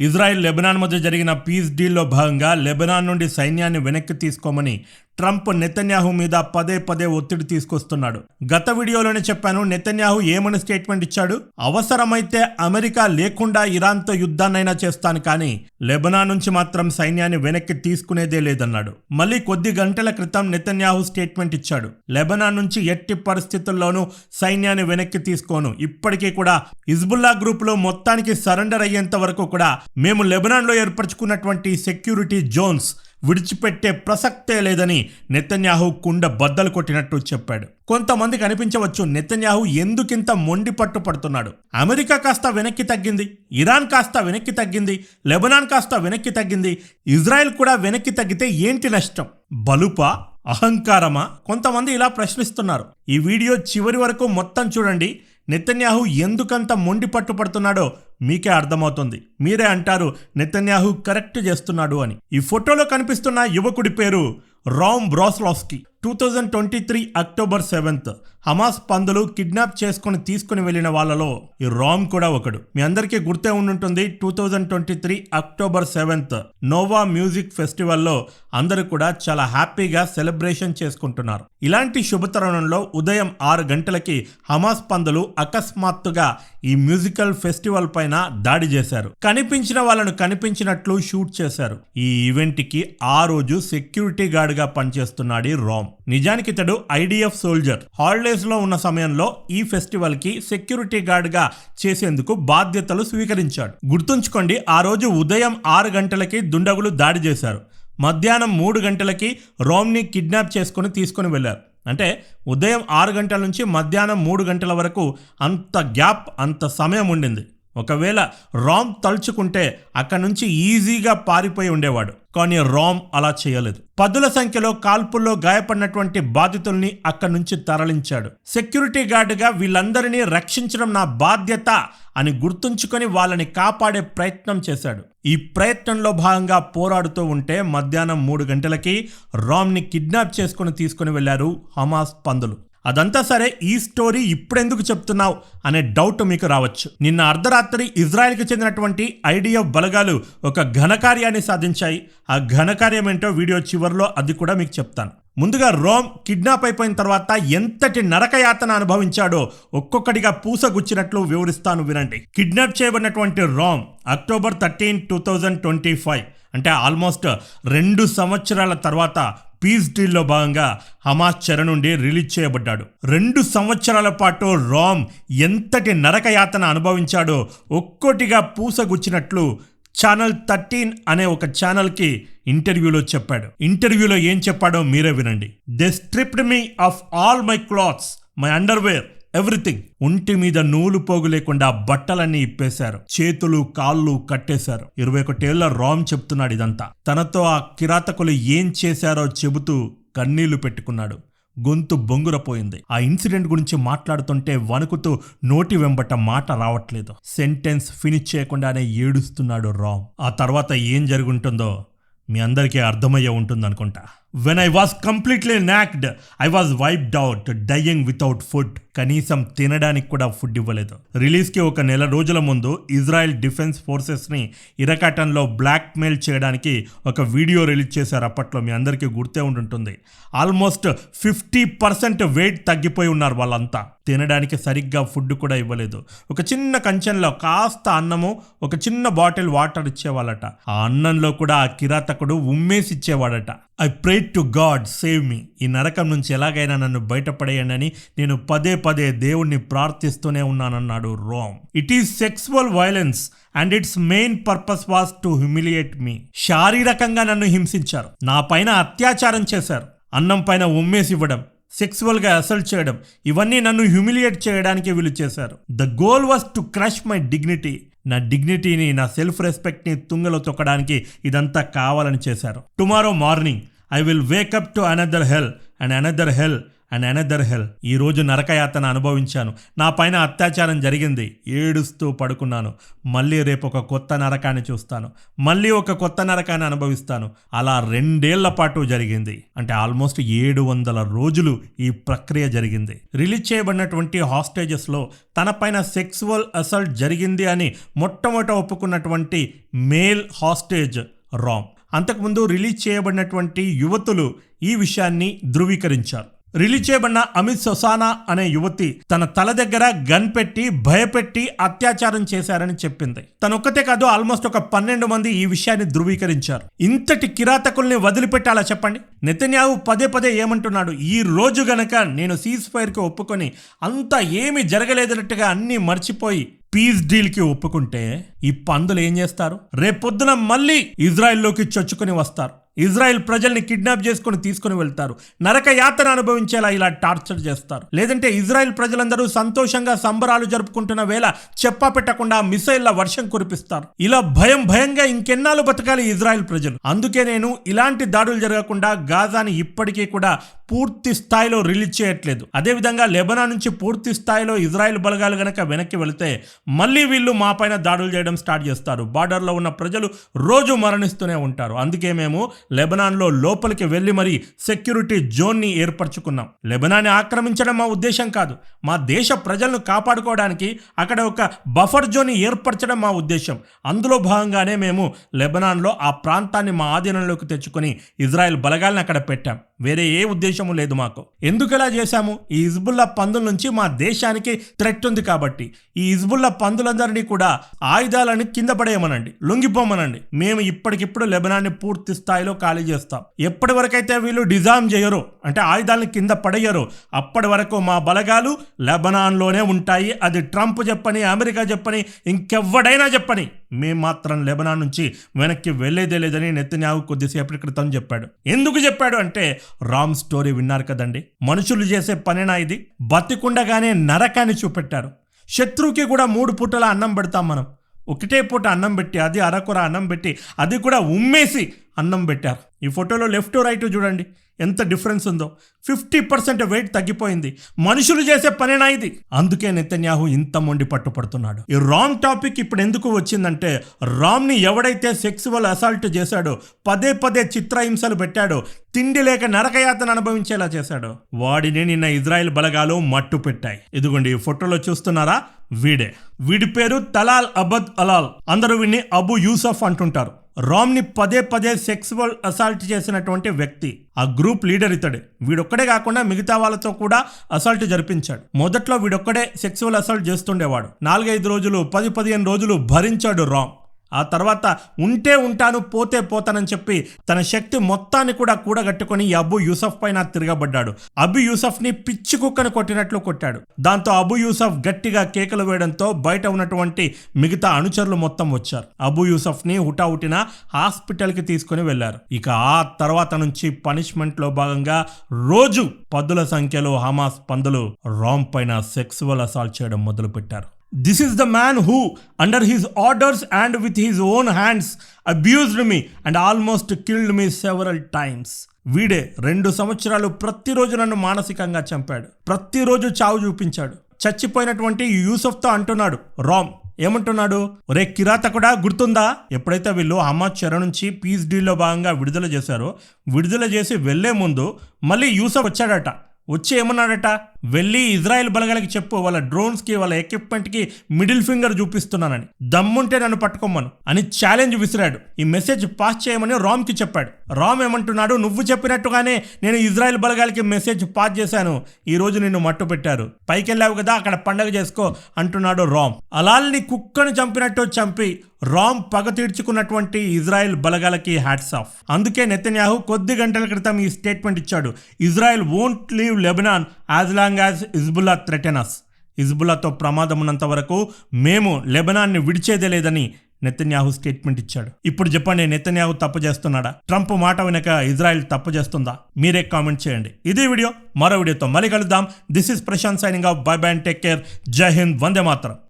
Israel Lebanon మధ్య జరిగిన piece డీల్లో భాగంగా లెబనాన్ నుండి సైన్యాన్ని వెనక్కి తీసుకోమని ట్రంప్ నెతన్యాహు మీద పదే పదే ఒత్తిడి తీసుకొస్తున్నాడు. గత వీడియోలోనే చెప్పాను, నెతన్యాహు ఏమని స్టేట్మెంట్ ఇచ్చాడు? అవసరమైతే అమెరికా లేకుండా ఇరాన్తో యుద్ధాన్నైనా చేస్తాను, కానీ లెబనాన్ నుంచి మాత్రం సైన్యాన్ని వెనక్కి తీసుకునేదే లేదన్నాడు. మళ్ళీ కొద్ది గంటల క్రితం నెతన్యాహు స్టేట్మెంట్ ఇచ్చాడు, లెబనాన్ నుంచి ఎట్టి పరిస్థితుల్లోనూ సైన్యాన్ని వెనక్కి తీసుకోను, ఇప్పటికీ కూడా హిజ్బుల్లా గ్రూపులో మొత్తానికి సరెండర్ అయ్యేంత వరకు కూడా మేము లెబనాన్లో ఏర్పరచుకున్నటువంటి సెక్యూరిటీ జోన్స్ విడిచిపెట్టే ప్రసక్తే లేదని నెతన్యాహు కుండ బద్దలు కొట్టినట్టు చెప్పాడు. కొంతమందికి అనిపించవచ్చు, నెతన్యాహు ఎందుకింత మొండి పట్టు పడుతున్నాడు? అమెరికా కాస్త వెనక్కి తగ్గింది, ఇరాన్ కాస్త వెనక్కి తగ్గింది, లెబనాన్ కాస్త వెనక్కి తగ్గింది, ఇజ్రాయెల్ కూడా వెనక్కి తగ్గితే ఏంటి నష్టం? బలుపా, అహంకారమా? కొంతమంది ఇలా ప్రశ్నిస్తున్నారు. ఈ వీడియో చివరి వరకు మొత్తం చూడండి. నెతన్యాహు ఎందుకంత మొండి పట్టుపడుతున్నాడో మీకే అర్థమవుతుంది. మీరే అంటారు నెతన్యాహు కరెక్ట్ చేస్తున్నాడు అని. ఈ ఫోటోలో కనిపిస్తున్న యువకుడి పేరు రామ్ బ్రాస్లావ్స్కీ. 2023 అక్టోబర్ 7th హమాస్ పందులు కిడ్నాప్ చేసుకుని తీసుకుని వెళ్లిన వాళ్ళలో ఈ రామ్ కూడా ఒకడు. మీ అందరికీ గుర్తే ఉండుంటుంది, 2023 అక్టోబర్ 7th నోవా మ్యూజిక్ ఫెస్టివల్లో అందరూ కూడా చాలా హ్యాపీగా సెలబ్రేషన్ చేసుకుంటున్నారు. ఇలాంటి శుభతరుణంలో ఉదయం 6 గంటలకి హమాస్ పందులు అకస్మాత్తుగా ఈ మ్యూజికల్ ఫెస్టివల్ పైన దాడి చేశారు. కనిపించిన వాళ్ళను కనిపించినట్లు షూట్ చేశారు. ఈ ఈవెంట్ కి ఆ రోజు సెక్యూరిటీ గార్డ్ గా పనిచేస్తున్నాడు రామ్. నిజానికి ఇతడు ఐడిఎఫ్ సోల్జర్. హాలిడేస్ లో ఉన్న సమయంలో ఈ ఫెస్టివల్ కి సెక్యూరిటీ గార్డ్ గా చేసేందుకు బాధ్యతలు స్వీకరించాడు. గుర్తుంచుకోండి, ఆ రోజు ఉదయం 6 గంటలకి దుండగులు దాడి చేశారు. మధ్యాహ్నం 3 గంటలకి రామ్ని కిడ్నాప్ చేసుకుని తీసుకుని వెళ్లారు. అంటే ఉదయం 6 గంటల నుంచి మధ్యాహ్నం 3 గంటల వరకు అంత గ్యాప్, అంత సమయం ఉండింది. ఒకవేళ రామ్ తలుచుకుంటే అక్కడి నుంచి ఈజీగా పారిపోయి ఉండేవాడు. కానీ రామ్ అలా చేయలేదు. పదుల సంఖ్యలో కాల్పుల్లో గాయపడినటువంటి బాధితుల్ని అక్కడి నుంచి తరలించాడు. సెక్యూరిటీ గార్డుగా వీళ్ళందరినీ రక్షించడం నా బాధ్యత అని గుర్తుంచుకొని వాళ్ళని కాపాడే ప్రయత్నం చేశాడు. ఈ ప్రయత్నంలో భాగంగా పోరాడుతూ ఉంటే మధ్యాహ్నం 3 గంటలకి రామ్ని కిడ్నాప్ చేసుకుని తీసుకుని వెళ్లారు హమాస్ పందులు. అదంతా సరే, ఈ స్టోరీ ఇప్పుడెందుకు చెప్తున్నావు అనే డౌట్ మీకు రావచ్చు. నిన్న అర్ధరాత్రి ఇజ్రాయెల్కి చెందినటువంటి ఐడిఎఫ్ బలగాలు ఒక ఘనకార్యాన్ని సాధించాయి. ఆ ఘనకార్యం ఏంటో వీడియో చివరిలో అది కూడా మీకు చెప్తాను. ముందుగా రామ్ కిడ్నాప్ అయిపోయిన తర్వాత ఎంతటి నరకయాతన అనుభవించాడో ఒక్కొక్కటిగా పూసగుచ్చినట్లు వివరిస్తాను, వినండి. కిడ్నాప్ చేయబడినటువంటి రామ్ అక్టోబర్ 13, 2025 అంటే ఆల్మోస్ట్ 2 సంవత్సరాల తర్వాత పీస్ డీల్లో భాగంగా హమాస్ చెర నుండి రిలీజ్ చేయబడ్డాడు. 2 సంవత్సరాల పాటు రామ్ ఎంతటి నరకయాతన అనుభవించాడో ఒక్కోటిగా పూసగుచ్చినట్లు ఛానల్ 13 అనే ఒక ఛానల్కి ఇంటర్వ్యూలో చెప్పాడు. ఇంటర్వ్యూలో ఏం చెప్పాడో మీరే వినండి. They stripped me of all my clothes, my underwear, everything. ఒంటి మీద నూలు పోగు లేకుండా బట్టలన్నీ ఇప్పేశారు, చేతులు కాళ్ళు కట్టేశారు. 21 ఏళ్ల రామ్ చెప్తున్నాడు ఇదంతా. తనతో ఆ కిరాతకులు ఏం చేశారో చెబుతూ కన్నీళ్లు పెట్టుకున్నాడు. గొంతు బొంగురపోయింది. ఆ ఇన్సిడెంట్ గురించి మాట్లాడుతుంటే వణుకుతూ నోటి వెంబట మాట రావట్లేదు. సెంటెన్స్ ఫినిష్ చేయకుండానే ఏడుస్తున్నాడు రామ్. ఆ తర్వాత ఏం జరుగుంటుందో మీ అందరికీ అర్థమయ్యే ఉంటుంది అనుకుంటా. When I was completely naked, I was wiped out, dying without food. కనీసం తినడానికి కూడా ఫుడ్ ఇవ్వలేదు. రిలీజ్కి ఒక నెల రోజుల ముందు ఇజ్రాయెల్ డిఫెన్స్ ఫోర్సెస్ని ఇరకాటంలో బ్లాక్మెయిల్ చేయడానికి ఒక వీడియో రిలీజ్ చేశారు. అప్పట్లో మీ అందరికీ గుర్తే ఉంటుంటుంది. ఆల్మోస్ట్ 50% వెయిట్ తగ్గిపోయి ఉన్నారు వాళ్ళంతా. తినడానికి సరిగ్గా ఫుడ్ కూడా ఇవ్వలేదు. ఒక చిన్న కంచెంలో కాస్త అన్నము, ఒక చిన్న బాటిల్ వాటర్ ఇచ్చేవాళ్ళట. ఆ అన్నంలో కూడా ఆ కిరాతకుడు ఉమ్మేసి ఇచ్చేవాడట. I pray to God save me. ఈ నరకం నుంచి ఎలాగైనా నన్ను బయటపడేయండి అని నేను పదే పదే దేవుణ్ణి ప్రార్థిస్తూనే ఉన్నానన్నాడు Ram. It is sexual violence and it's main purpose was to humiliate me. శారీరకంగా నన్ను హింసించారు, నా పైన అత్యాచారం చేశారు, అన్నం పైన ఉమ్మేసి ఇవ్వడం, సెక్సువల్గా అసల్ట్ చేయడం, ఇవన్నీ నన్ను హ్యూమిలియేట్ చేయడానికి వీళ్ళు చేశారు. The goal was to crush my dignity. నా డిగ్నిటీని, నా సెల్ఫ్ రెస్పెక్ట్ని తుంగలో తొక్కడానికి ఇదంతా కావాలని చేశారు. Tomorrow morning I will wake up to another hell and another hell and another hell. ఈ రోజు నరకయాతన అనుభవించాను, నా పైన అత్యాచారం జరిగింది, ఏడుస్తూ పడుకున్నాను. మళ్ళీ రేపు ఒక కొత్త నరకాన్ని చూస్తాను, మళ్ళీ ఒక కొత్త నరకాన్ని అనుభవిస్తాను. అలా 2 ఏళ్ల పాటు జరిగింది. అంటే ఆల్మోస్ట్ 700 రోజులు ఈ ప్రక్రియ జరిగింది. రిలీజ్ చేయబడినటువంటి హాస్టేజెస్ లో తన పైన సెక్సువల్ అసల్ట్ జరిగింది అని మొట్టమొదట ఒప్పుకున్నటువంటి మేల్ హాస్టేజ్ రామ్. అంతకుముందు రిలీజ్ చేయబడినటువంటి యువతులు ఈ విషయాన్ని ధృవీకరించారు. రిలీజ్ చేయబడిన అమిత్ సొసానా అనే యువతి తన తల దగ్గర గన్ పెట్టి భయపెట్టి అత్యాచారం చేశారని చెప్పింది. తనొక్కతే కాదు, ఆల్మోస్ట్ ఒక 12 మంది ఈ విషయాన్ని ధృవీకరించారు. ఇంతటి కిరాతకుల్ని వదిలిపెట్టాలా చెప్పండి? నెతన్యాహు పదే ఏమంటున్నాడు, ఈ రోజు గనక నేను సీజ్ ఫైర్ కి ఒప్పుకొని అంతా ఏమీ జరగలేదన్నట్టుగా అన్ని మర్చిపోయి పీస్ డీల్ కి ఒప్పుకుంటే ఈ పందులు ఏం చేస్తారు? రేపొద్దున మళ్ళీ ఇజ్రాయెల్లోకి చొచ్చుకొని వస్తారు. ఇజ్రాయెల్ ప్రజల్ని కిడ్నాప్ చేసుకుని తీసుకుని వెళ్తారు. నరక యాతన అనుభవించేలా ఇలా టార్చర్ చేస్తారు. లేదంటే ఇజ్రాయెల్ ప్రజలందరూ సంతోషంగా సంబరాలు జరుపుకుంటున్న వేళ చెప్పా పెట్టకుండా మిసైళ్ల వర్షం కురిపిస్తారు. ఇలా భయంగా ఇంకెన్నాళ్ళు బతకాలి ఇజ్రాయెల్ ప్రజలు? అందుకే నేను ఇలాంటి దాడులు జరగకుండా గాజాని ఇప్పటికీ కూడా పూర్తి స్థాయిలో రిలీజ్ చేయట్లేదు. అదేవిధంగా లెబనాన్ నుంచి పూర్తి స్థాయిలో ఇజ్రాయెల్ బలగాలు గనక వెనక్కి వెళితే మళ్ళీ వీళ్ళు మా పైన దాడులు చేయడం స్టార్ట్ చేస్తారు. బార్డర్లో ఉన్న ప్రజలు రోజు మరణిస్తూనే ఉంటారు. అందుకే మేము లెబనాన్లో లోపలికి వెళ్ళి మరీ సెక్యూరిటీ జోన్ని ఏర్పరచుకున్నాం. లెబనాన్ని ఆక్రమించడం మా ఉద్దేశం కాదు. మా దేశ ప్రజలను కాపాడుకోవడానికి అక్కడ ఒక బఫర్ జోన్ ఏర్పరచడం మా ఉద్దేశం. అందులో భాగంగానే మేము లెబనాన్లో ఆ ప్రాంతాన్ని మా ఆధీనంలోకి తెచ్చుకొని ఇజ్రాయెల్ బలగాలను అక్కడ పెట్టాం. వేరే ఏ ఉద్దేశము లేదు మాకు. ఎందుకు ఇలా చేశాము? ఈ హిజ్బుల్లా పందుల నుంచి మా దేశానికి థ్రెట్ ఉంది కాబట్టి. ఈ హిజ్బుల్లా పందులందరినీ కూడా ఆయుధాలను కింద పడేయమనండి, లొంగిపోమనండి. మేము ఇప్పటికిప్పుడు లెబనాన్ని పూర్తి స్థాయిలో ఖాళీ చేస్తాం. ఎప్పటి వరకైతే వీళ్ళు డిజామ్ చేయరో, అంటే ఆయుధాలను కింద పడేయరో, అప్పటి వరకు మా బలగాలు లెబనాన్లోనే ఉంటాయి. అది ట్రంప్ చెప్పని, అమెరికా చెప్పని, ఇంకెవ్వడైనా చెప్పని, మేము మాత్రం లెబనాన్ నుంచి వెనక్కి వెళ్లేదే లేదని నెతన్యాహు కొద్దిసేపటి క్రితం చెప్పాడు. ఎందుకు చెప్పాడు అంటే, రామ్ స్టోరీ విన్నారు కదండి. మనుషులు చేసే పనేనా ఇది? బతికుండగానే నరకాన్ని చూపెట్టారు. శత్రువుకి కూడా 3 పూటల అన్నం పెడతాం మనం. ఒకటే పూట అన్నం పెట్టి, అది అరకొర అన్నం పెట్టి, అది కూడా ఉమ్మేసి అన్నం పెట్టారు. ఈ ఫోటోలో లెఫ్ట్ రైట్ చూడండి ఎంత డిఫరెన్స్ ఉందో. 50% వెయిట్ తగ్గిపోయింది. మనుషులు చేసే పనేనా ఇది? అందుకే నెతన్యాహు ఇంత మొండి పట్టుపడుతున్నాడు. ఈ రామ్ టాపిక్ ఇప్పుడు ఎందుకు వచ్చిందంటే, రామ్ని ఎవడైతే సెక్సువల్ అసాల్ట్ చేశాడో, పదే చిత్రహింసలు పెట్టాడో, తిండి లేక నరకయాతన అనుభవించేలా చేశాడో, వాడిని నిన్న ఇజ్రాయెల్ బలగాలు మట్టు పెట్టాయి. ఇదిగోండి ఈ ఫోటోలో చూస్తున్నారా, వీడి పేరు తలాల్ అబద్ అలాల్. అందరూ వీడిని అబు యూసఫ్ అంటుంటారు. రామ్ని పదే సెక్సువల్ అసాల్ట్ చేసినటువంటి వ్యక్తి, ఆ గ్రూప్ లీడర్ ఇతడే. వీడొక్కడే కాకుండా మిగతా వాళ్ళతో కూడా అసాల్ట్ జరిపించాడు. మొదట్లో వీడొక్కడే సెక్సువల్ అసాల్ట్ చేస్తుండేవాడు. 4-5 రోజులు, 10-15 రోజులు భరించాడు రామ్. ఆ తర్వాత ఉంటే ఉంటాను, పోతే పోతానని చెప్పి తన శక్తి మొత్తాన్ని కూడా కూడగట్టుకొని అబు యూసఫ్ పైన తిరగబడ్డాడు. అబు యూసఫ్ ని పిచ్చి కుక్కను కొట్టినట్లు కొట్టాడు. దాంతో అబు యూసఫ్ గట్టిగా కేకలు వేయడంతో బయట ఉన్నటువంటి మిగతా అనుచరులు మొత్తం వచ్చారు. అబు యూసఫ్ ని హుటాహుటిన హాస్పిటల్ కి తీసుకుని వెళ్లారు. ఇక ఆ తర్వాత నుంచి పనిష్మెంట్ లో భాగంగా రోజు పదుల సంఖ్యలో హమాస్ పందులు రామ్ పైన సెక్సువల్ అసాల్ట్ చేయడం మొదలు పెట్టారు. This is the man who, under his orders and with his own hands, abused me and almost killed me several times. వీడే 2 సంవత్సరాలు ప్రతిరోజు నన్ను మానసికంగా చంపాడు. ప్రతిరోజు చావు చూపించాడు. చచ్చిపోయినటువంటి యూసఫ్తో అంటున్నాడు రామ్. ఏమంటున్నాడు? ఒరే కిరాతకుడా, గుర్తుందా? ఎప్పుడైతే వీళ్ళు హమాస్ చెర నుంచి పీస్ డీల్లో భాగంగా విడుదల చేశారో, విడుదల చేసి వెళ్లే ముందు మళ్ళీ యూసఫ్ వచ్చాడట. వచ్చి ఏమన్నాడట, వెళ్ళి ఇజ్రాయెల్ బలగాలకి చెప్పు, వాళ్ళ డ్రోన్స్కి, వాళ్ళ ఎక్విప్మెంట్కి మిడిల్ ఫింగర్ చూపిస్తున్నానని, దమ్ముంటే నన్ను పట్టుకోమను అని ఛాలెంజ్ విసిరాడు. ఈ మెసేజ్ పాస్ చేయమని రామ్కి చెప్పాడు. రామ్ ఏమంటున్నాడు, నువ్వు చెప్పినట్టుగానే నేను ఇజ్రాయెల్ బలగాలకి మెసేజ్ పాస్ చేశాను, ఈ రోజు నిన్ను మట్టు పెట్టారు, పైకి వెళ్ళావు కదా, అక్కడ పండగ చేసుకో అంటున్నాడు రామ్. అలాల్ని కుక్కను చంపినట్టు చంపి రామ్ పగ తీర్చుకున్నటువంటి ఇజ్రాయెల్ బలగాలకి హ్యాట్స్ ఆఫ్. అందుకే నెతన్యాహు కొద్ది గంటల క్రితం ఈ స్టేట్మెంట్ ఇచ్చాడు, Israel won't leave Lebanon as long as Hezbollah threaten us. హిజ్బుల్లాతో ప్రమాదం ఉన్నంత వరకు మేము లెబనాన్ని విడిచేదే లేదని నెతన్యాహు స్టేట్మెంట్ ఇచ్చాడు. ఇప్పుడు చెప్పండి, నెతన్యాహు తప్పు చేస్తున్నాడా? ట్రంప్ మాట వెనక ఇజ్రాయెల్ తప్పు చేస్తుందా? మీరే కామెంట్ చేయండి. ఇదే వీడియో, మరో వీడియోతో మళ్ళీ కలుద్దాం. This is Prashant signing off. Bye bye and take care. జై హింద్, వందే మాతరం.